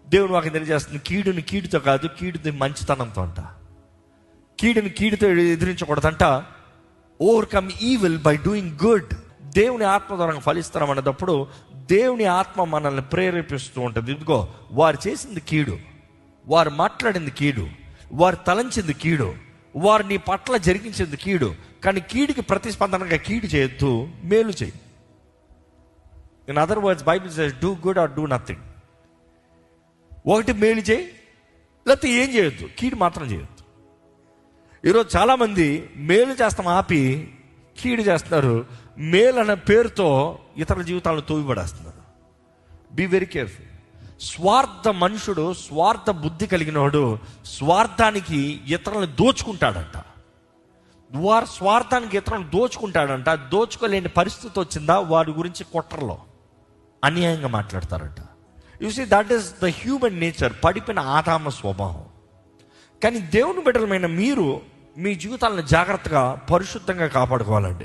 దేవుడు వాక్యం తెలియజేస్తుంది, కీడుని కీడుతో కాదు, కీడుని మంచితనంతో అంట. కీడుని కీడుతో ఎదిరించకూడదంట. Overcome evil by doing good. దేవుని ఆత్మ ద్వారా ఫలిస్తాం అనేటప్పుడు దేవుని ఆత్మ మనల్ని ప్రేరేపిస్తూ ఉంటుంది. ఇదిగో వారు చేసింది కీడు, వారు మాట్లాడింది కీడు, వారు తలంచింది కీడు, వారు నీ పట్ల జరిగించింది కీడు, కానీ కీడుకి ప్రతిస్పందనగా కీడు చేయొద్దు, మేలు చేయి. In other words Bible says do good or do nothing. ఒకటి మేలు చేయి, లేకపోతే ఏం చేయొద్దు, కీడు మాత్రం చేయొద్దు. ఈరోజు చాలామంది మేలు చేస్తాం ఆపి కీడు చేస్తున్నారు. మేలు అనే పేరుతో ఇతరుల జీవితాలను తోవిపడేస్తున్నారు. Be very careful. స్వార్థ మనుషుడు, స్వార్థ బుద్ధి కలిగినవాడు స్వార్థానికి ఇతరులను దోచుకుంటాడంట. వారు స్వార్థానికి ఇతరులను దోచుకుంటాడంట. దోచుకోలేని పరిస్థితి వచ్చిందా వారి గురించి కుట్రలో అన్యాయంగా మాట్లాడతారంట. You see that is the human nature, పడిపోయిన ఆదామ స్వభావం. కానీ దేవుని బిడ్డలమైన మీరు మీ జీవితాలను జాగ్రత్తగా పరిశుద్ధంగా కాపాడుకోవాలండి.